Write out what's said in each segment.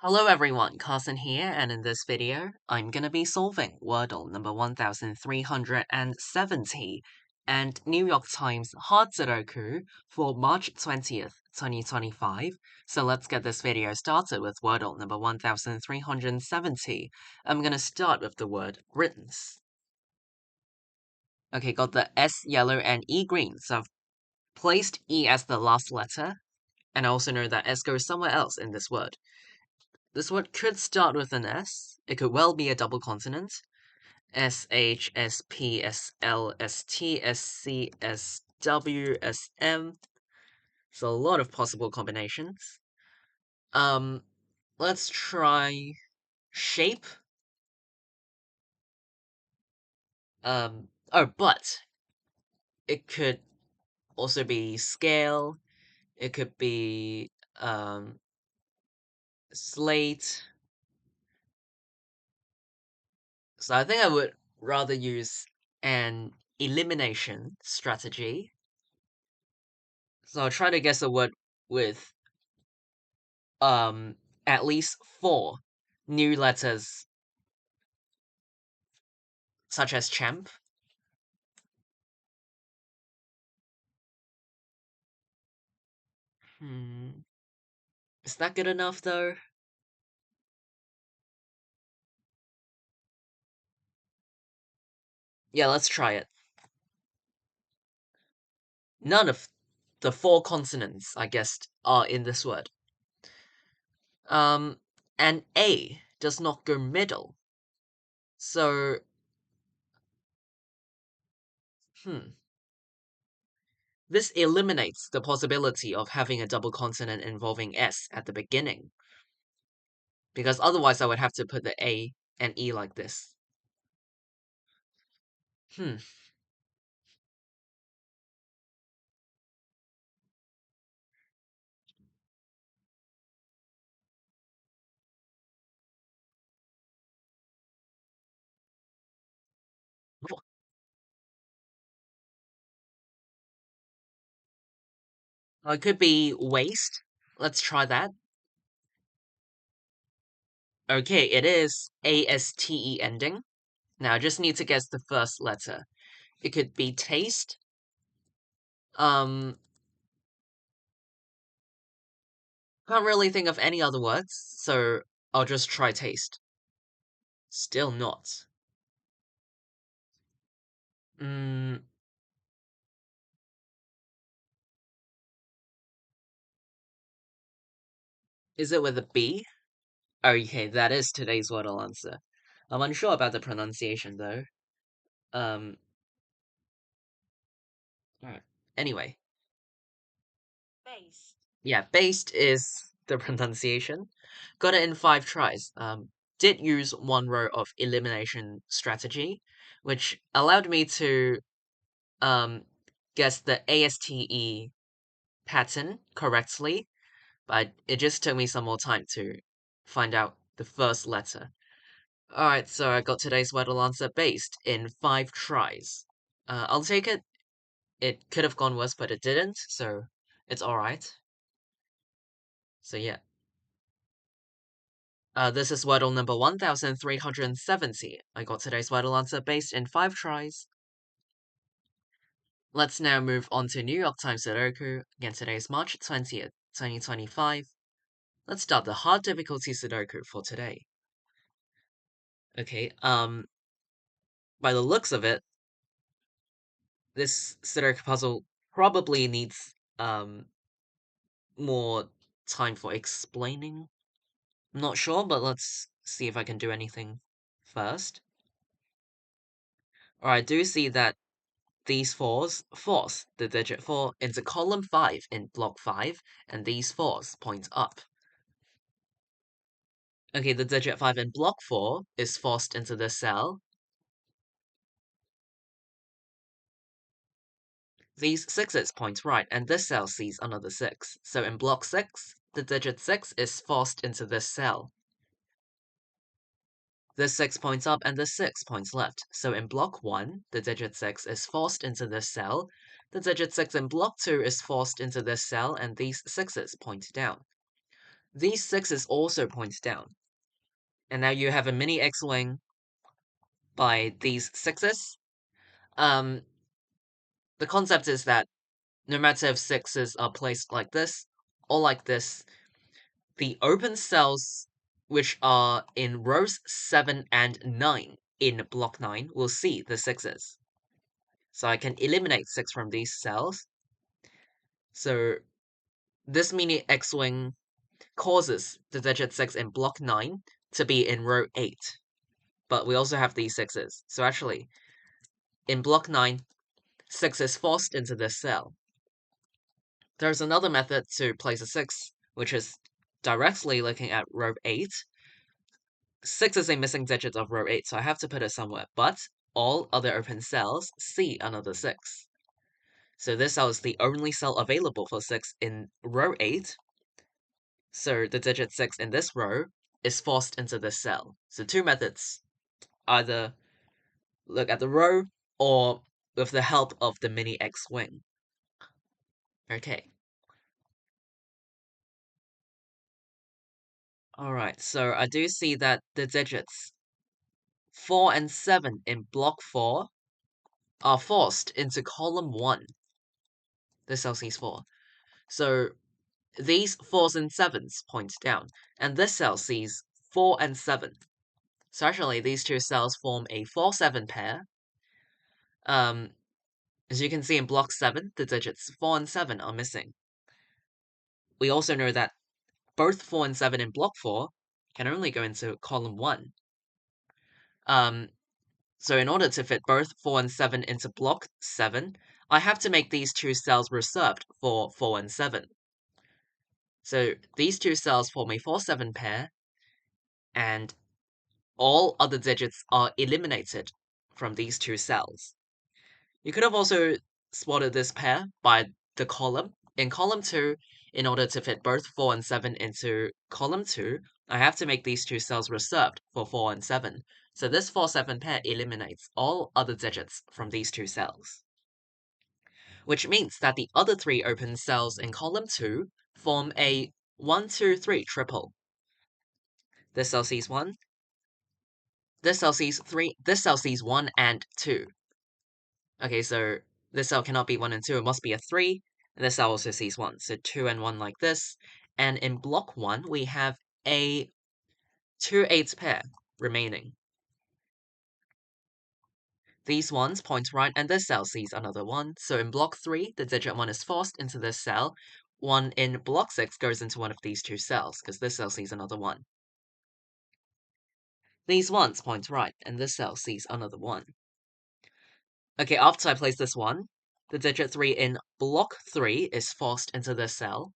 Hello everyone, Carson here, and in this video, I'm gonna be solving Wordle number 1370 and New York Times Hard Sudoku for March 20th, 2025. So let's get this video started with Wordle number 1370. I'm gonna start with the word riddance. Okay, got the S yellow and E green, so I've placed E as the last letter, and I also know that S goes somewhere else in this word. This word could start with an S. It could well be a double consonant. S, H, S, P, S, L, S, T, S, C, S, W, S, M. So a lot of possible combinations. Let's try shape. But it could also be scale. It could be, slate. So I think I would rather use an elimination strategy. So I'll try to guess a word with at least 4 new letters, such as champ. Is that good enough though? Yeah, let's try it. None of the 4 consonants, I guess, are in this word. And A does not go middle. So, this eliminates the possibility of having a double consonant involving S at the beginning. Because otherwise I would have to put the A and E like this. It could be waste. Let's try that. Okay, it is ASTE ending. Now I just need to guess the first letter. It could be taste. Um, can't really think of any other words, so I'll just try taste. Still not. Mm, is it with a B? Okay, that is today's Wordle answer. I'm unsure about the pronunciation though. Um, alright. Anyway. Based. Yeah, based is the pronunciation. Got it in 5 tries. Did use one row of elimination strategy, which allowed me to guess the ASTE pattern correctly, but it just took me some more time to find out the first letter. Alright, so I got today's Wordle answer based in 5 tries. I'll take it. It could have gone worse, but it didn't, so it's alright. So yeah. This is Wordle number 1370. I got today's Wordle answer based in 5 tries. Let's now move on to New York Times Sudoku. Again, today is March 20th, 2025. Let's start the hard difficulty Sudoku for today. Okay, by the looks of it, this Sudoku puzzle probably needs, more time for explaining. I'm not sure, but let's see if I can do anything first. Alright, I do see that these 4s force the digit 4 into column 5 in block 5, and these 4s point up. Okay, the digit 5 in block 4 is forced into this cell. These 6s point right, and this cell sees another 6. So in block 6, the digit 6 is forced into this cell. This 6 points up and this 6 points left. So in block 1, the digit 6 is forced into this cell. The digit 6 in block 2 is forced into this cell, and these 6s point down. these 6's also point down. And now you have a mini X-wing by these 6's. The concept is that no matter if 6's are placed like this or like this, the open cells which are in rows 7 and 9 in block 9 will see the 6's. So I can eliminate 6 from these cells. So this mini X-wing causes the digit 6 in block 9 to be in row 8. But we also have these 6's. So actually, in block 9, 6 is forced into this cell. There's another method to place a 6, which is directly looking at row 8. 6 is a missing digit of row 8, so I have to put it somewhere. But all other open cells see another 6. So this cell is the only cell available for 6 in row 8. So the digit 6 in this row is forced into this cell. So two methods. Either look at the row or with the help of the mini X-wing. Okay. Alright, so I do see that the digits 4 and 7 in block 4 are forced into column 1. This cell sees 4. So these 4's and 7's point down, and this cell sees 4 and 7. So actually, these two cells form a 4-7 pair. As you can see in block 7, the digits 4 and 7 are missing. We also know that both 4 and 7 in block 4 can only go into column 1. So in order to fit both 4 and 7 into block 7, I have to make these two cells reserved for 4 and 7. So these two cells form a 4-7 pair, and all other digits are eliminated from these two cells. You could have also spotted this pair by the column. In column 2, in order to fit both 4 and 7 into column 2, I have to make these two cells reserved for 4 and 7. So this 4-7 pair eliminates all other digits from these two cells. Which means that the other three open cells in column 2 form a 1-2-3 triple. This cell sees 1, this cell sees 3, this cell sees 1 and 2. Okay, so this cell cannot be 1 and 2, it must be a 3, and this cell also sees 1, so 2 and 1 like this. And in block 1, we have a 2-8 pair remaining. These ones point right, and this cell sees another 1, so in block 3, the digit 1 is forced into this cell. 1 in block 6 goes into one of these two cells, because this cell sees another 1. These ones point right, and this cell sees another 1. Okay, after I place this 1, the digit 3 in block 3 is forced into this cell.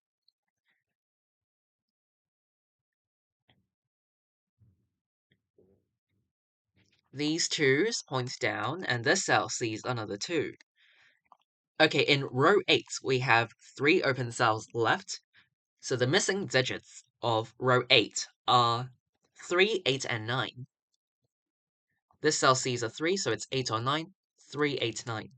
These 2's point down, and this cell sees another 2. Okay, in row 8, we have 3 open cells left. So the missing digits of row 8 are 3, 8, and 9. This cell sees a 3, so it's 8 or 9. 3, 8, 9.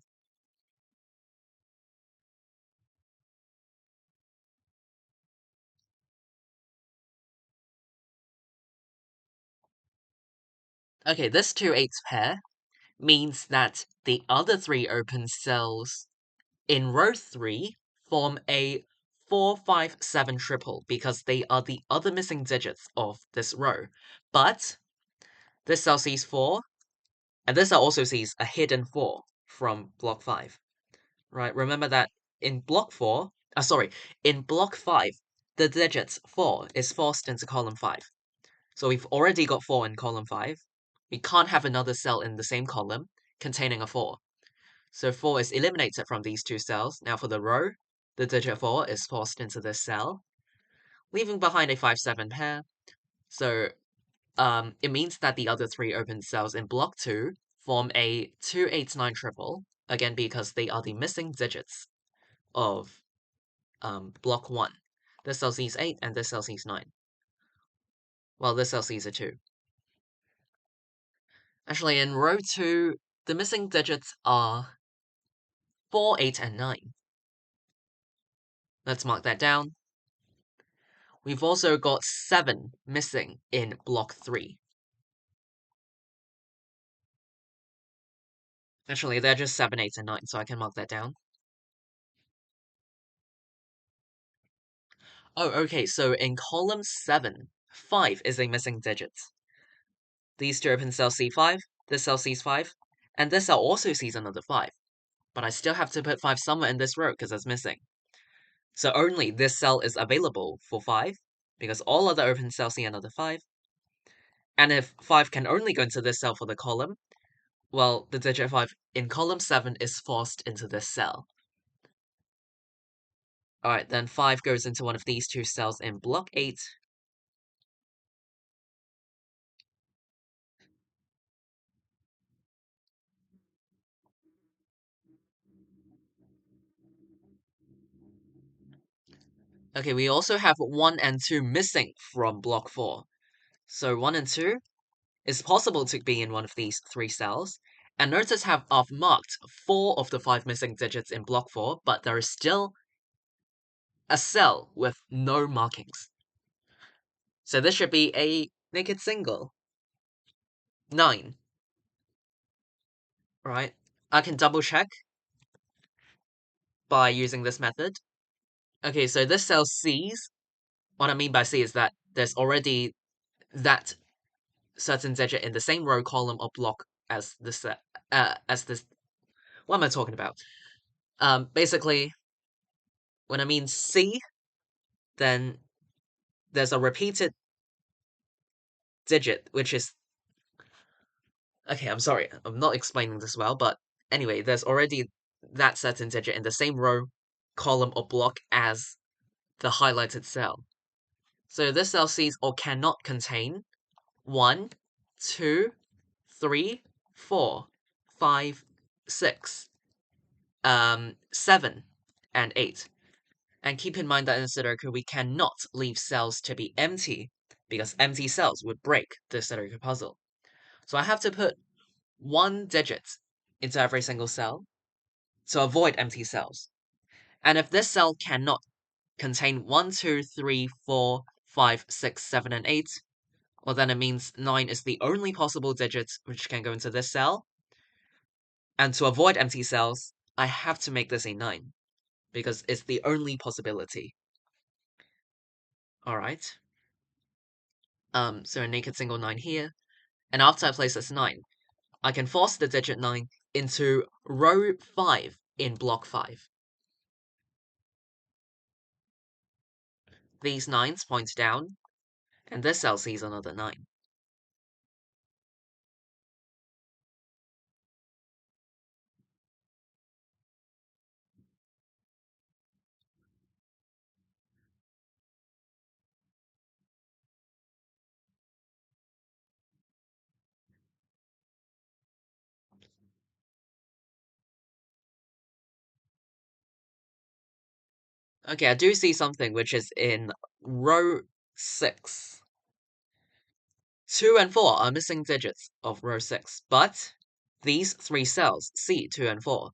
Okay, this 2-8 pair means that the other 3 open cells in row 3 form a 4-5-7 triple because they are the other missing digits of this row. But this cell sees 4, and this cell also sees a hidden 4 from block 5. Right, remember that in block 4, in block 5, the digit 4 is forced into column 5. So we've already got 4 in column 5. We can't have another cell in the same column containing a 4. So 4 is eliminated from these two cells. Now for the row, the digit 4 is forced into this cell, leaving behind a 5-7 pair. So it means that the other 3 open cells in block 2 form a 2-8-9 triple, again because they are the missing digits of block 1. This cell sees 8 and this cell sees 9. Well, this cell sees a 2. Actually, in row 2, the missing digits are 4, 8, and 9. Let's mark that down. we've also got 7 missing in block 3. Actually, they're just 7, 8, and 9, so I can mark that down. Oh, okay, so in column 7, 5 is a missing digit. These two open cell C5, this cell sees 5, and this cell also sees another 5. But I still have to put 5 somewhere in this row because it's missing. So only this cell is available for 5, because all other open cells see another 5. And if 5 can only go into this cell for the column, well, the digit 5 in column 7 is forced into this cell. Alright, then 5 goes into one of these two cells in block 8. Okay, we also have 1 and 2 missing from block 4. So 1 and 2 is possible to be in one of these 3 cells. And notice how I've marked 4 of the 5 missing digits in block 4, but there is still a cell with no markings. So this should be a naked single. 9. Right? I can double check by using this method. Okay, so this cell sees, what I mean by C is that there's already that certain digit in the same row, column, or block as this, what am I talking about? Basically, when I mean C, then there's a repeated digit, which is, okay, I'm sorry, I'm not explaining this well, but anyway, there's already that certain digit in the same row, column, or block as the highlighted cell. So this cell sees or cannot contain 1, 2, 3, 4, 5, 6, 7, and 8. And keep in mind that in Sudoku, we cannot leave cells to be empty, because empty cells would break the Sudoku puzzle. So I have to put 1 digit into every single cell to avoid empty cells. And if this cell cannot contain 1, 2, 3, 4, 5, 6, 7, and 8, well then it means 9 is the only possible digit which can go into this cell. And to avoid empty cells, I have to make this a 9, because it's the only possibility. Alright. So a naked single 9 here. And after I place this 9, I can force the digit 9 into row 5 in block 5. These 9s point down, and this cell sees another 9. Okay, I do see something which is in row 6. 2 and 4 are missing digits of row 6, but these 3 cells see 2 and 4.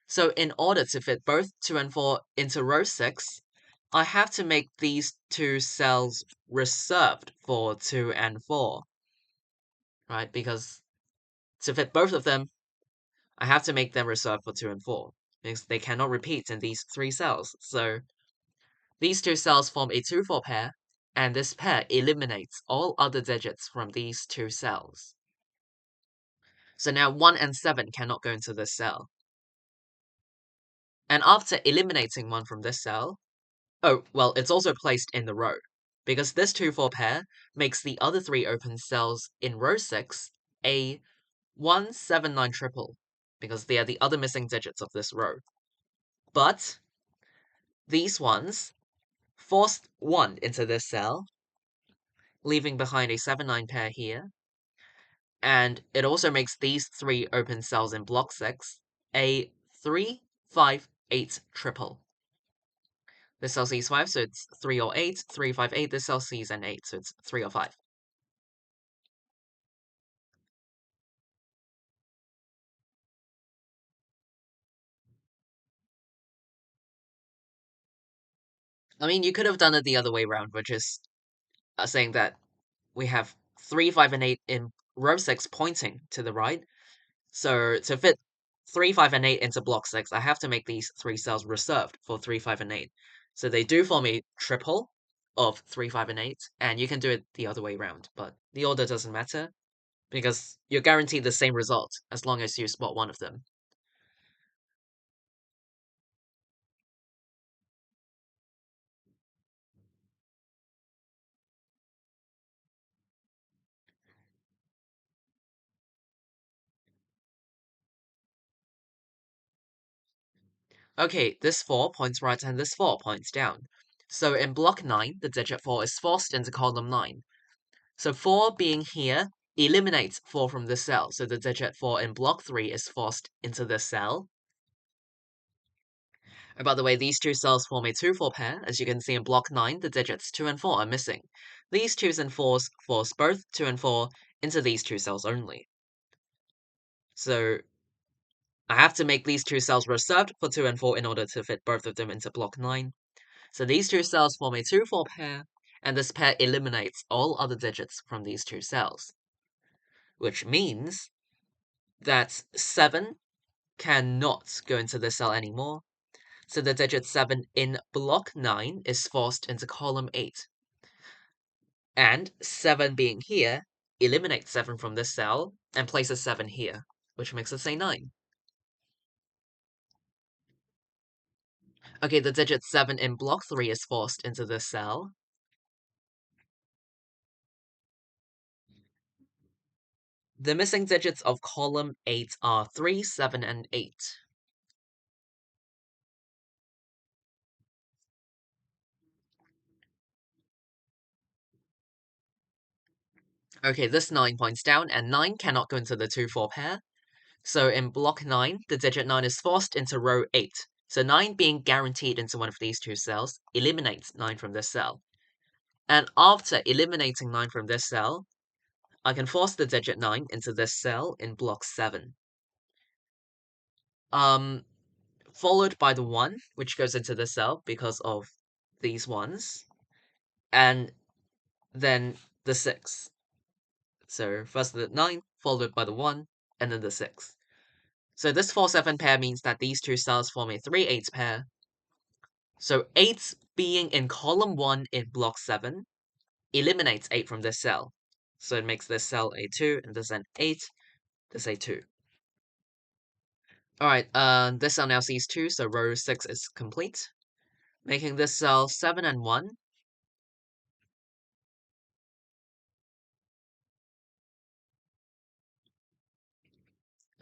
So in order to fit both 2 and 4 into row 6, I have to make these 2 cells reserved for 2 and 4. Right? Because to fit both of them, I have to make them reserved for 2 and 4. Because they cannot repeat in these 3 cells. So these 2 cells form a 2-4 pair, and this pair eliminates all other digits from these 2 cells. So now 1 and 7 cannot go into this cell. And after eliminating 1 from this cell, oh, well, it's also placed in the row, because this 2-4 pair makes the other 3 open cells in row 6 a 1, 7, 9 triple, because they are the other missing digits of this row. But these ones forced 1 into this cell, leaving behind a 7, 9 pair here, and it also makes these 3 open cells in block 6 a 3, 5, 8 triple. This cell sees 5, so it's 3 or 8. 3, 5, 8. This cell sees an 8, so it's 3 or 5. I mean, you could have done it the other way around, which is saying that we have 3, 5, and 8 in row 6 pointing to the right. So to fit 3, 5, and 8 into block 6, I have to make these 3 cells reserved for 3, 5, and 8. So they do form a triple of 3, 5, and 8, and you can do it the other way around, but the order doesn't matter, because you're guaranteed the same result as long as you spot one of them. Okay, this 4 points right and this 4 points down. So in block 9, the digit 4 is forced into column 9. So 4 being here eliminates 4 from this cell, so the digit 4 in block 3 is forced into this cell. And by the way, these two cells form a 2-4 pair. As you can see in block 9, the digits 2 and 4 are missing. These 2s and 4s force both 2 and 4 into these two cells only. So I have to make these two cells reserved for 2 and 4 in order to fit both of them into block 9. So these two cells form a 2-4 pair, and this pair eliminates all other digits from these two cells. Which means that 7 cannot go into this cell anymore. So the digit 7 in block 9 is forced into column 8. And 7 being here eliminates 7 from this cell and places 7 here, which makes us a 9. Okay, the digit 7 in block 3 is forced into this cell. The missing digits of column 8 are 3, 7, and 8. Okay, this 9 points down, and 9 cannot go into the 2-4 pair. So in block 9, the digit 9 is forced into row 8. So 9 being guaranteed into one of these two cells eliminates 9 from this cell. And after eliminating 9 from this cell, I can force the digit 9 into this cell in block 7. Followed by the 1, which goes into this cell because of these ones. And then the 6. So first the 9, followed by the 1, and then the 6. So this 4-7 pair means that these two cells form a 3-8 pair. So 8 being in column 1 in block 7 eliminates 8 from this cell. So it makes this cell a 2, and this an 8, this a 2. Alright, this cell now sees 2, so row 6 is complete, making this cell 7 and 1.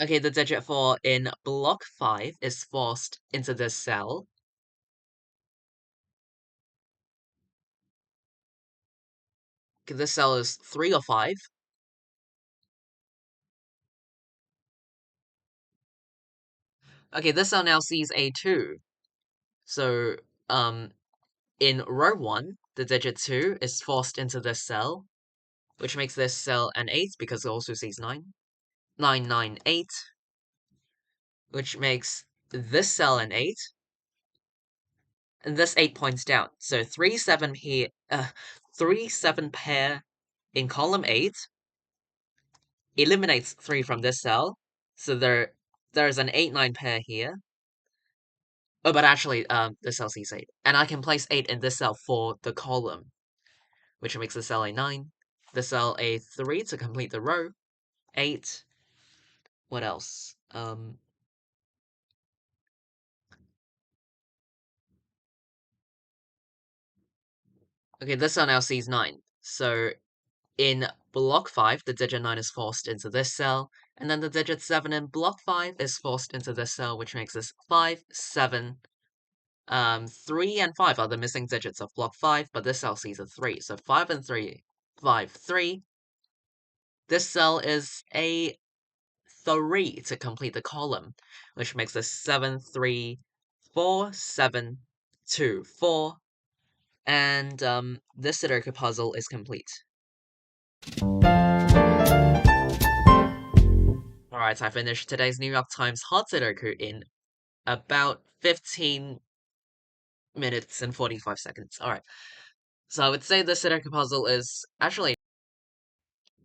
Okay, the digit 4 in block 5 is forced into this cell. Okay, this cell is 3 or 5. Okay, this cell now sees a 2. So, in row 1, the digit 2 is forced into this cell, which makes this cell an 8 because it also sees 9. 9, 9, 8, which makes this cell an 8. And this 8 points down. So 3, 7 here, 3, 7 pair in column 8 eliminates 3 from this cell. So there's an 8, 9 pair here. Oh, but actually, this cell sees 8. And I can place 8 in this cell for the column, which makes the cell a 9. The cell a 3 to complete the row. 8. What else? Okay, this cell now sees 9. So in block 5, the digit 9 is forced into this cell, and then the digit 7 in block 5 is forced into this cell, which makes this 5, 7. 3 and 5 are the missing digits of block 5, but this cell sees a 3. So 5 and 3, 5, 3. This cell is a 3 to complete the column, which makes this 7, 3, 4, 7, 2, 4. And this Sudoku puzzle is complete. Alright, I finished today's New York Times Hot Sudoku in about 15 minutes and 45 seconds. Alright. So I would say the Sudoku puzzle is actually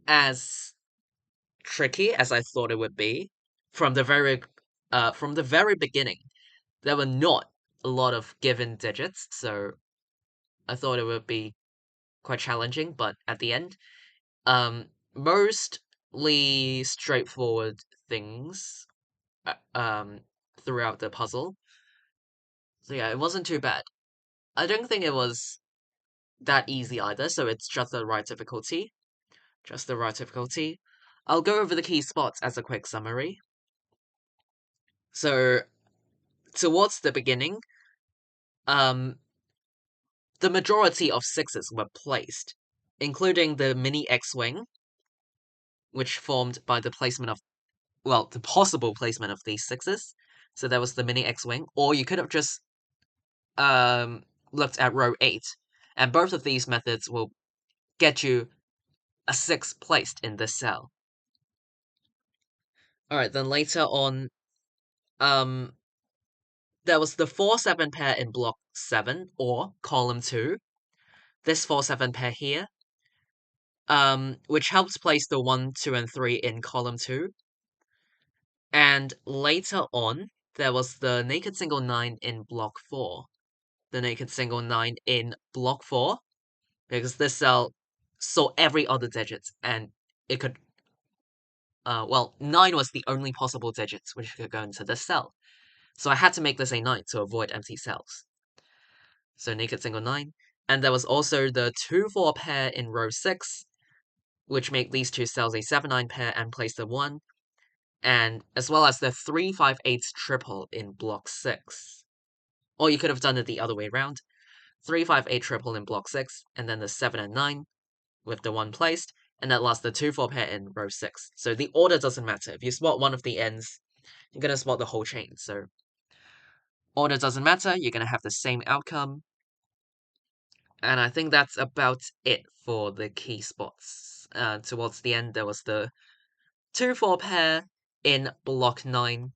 as tricky as I thought it would be from the very beginning. There were not a lot of given digits, so I thought it would be quite challenging, but at the end, mostly straightforward things uh, um throughout the puzzle. So yeah, it wasn't too bad. I don't think it was that easy either, so it's just the right difficulty. Just the right difficulty. I'll go over the key spots as a quick summary. So towards the beginning, um, the majority of sixes were placed, including the mini X-wing, which formed by the placement of, well, the possible placement of these sixes. So there was the mini X-wing, or you could have just um looked at row 8, and both of these methods will get you a 6 placed in this cell. Alright, then later on, um, there was the 4-7 pair in block 7, or column 2. This 4-7 pair here, which helps place the 1, 2, and 3 in column 2. And later on, there was the naked single 9 in block 4. The naked single 9 in block 4, because this cell saw every other digit, and it could, well, 9 was the only possible digit which could go into this cell. So I had to make this a 9 to avoid empty cells. So naked single 9. And there was also the 2-4 pair in row 6, which make these two cells a 7-9 pair and place the 1, and as well as the 3-5-8 triple in block 6. Or you could have done it the other way around. 3-5-8 triple in block 6, and then the 7 and 9 with the 1 placed, and at last the 2-4 pair in row 6. So the order doesn't matter. If you spot one of the ends, you're going to spot the whole chain. So order doesn't matter, you're going to have the same outcome. And I think that's about it for the key spots. Towards the end, there was the 2-4 pair in block 9.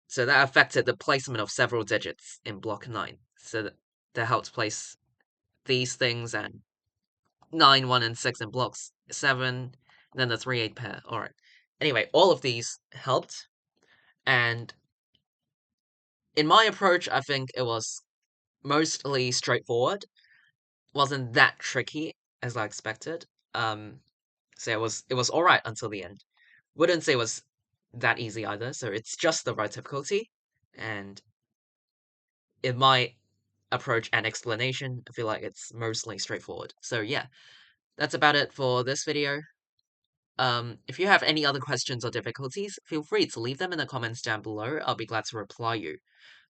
So that affected the placement of several digits in block 9. So that helped place these things and 9, 1, and 6 in blocks 7, then the 3-8 pair. Alright. Anyway, all of these helped, and in my approach, I think it was mostly straightforward. Wasn't that tricky as I expected. So it was alright until the end. Wouldn't say it was that easy either, so it's just the right difficulty, and in my approach and explanation, I feel like it's mostly straightforward. So yeah, that's about it for this video. If you have any other questions or difficulties, feel free to leave them in the comments down below. I'll be glad to reply you.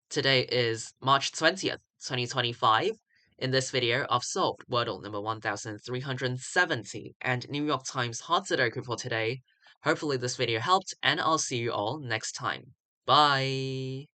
Today is March 20th, 2025. In this video, I've solved Wordle number 1370 and New York Times Hard Sudoku for today. Hopefully this video helped, and I'll see you all next time. Bye!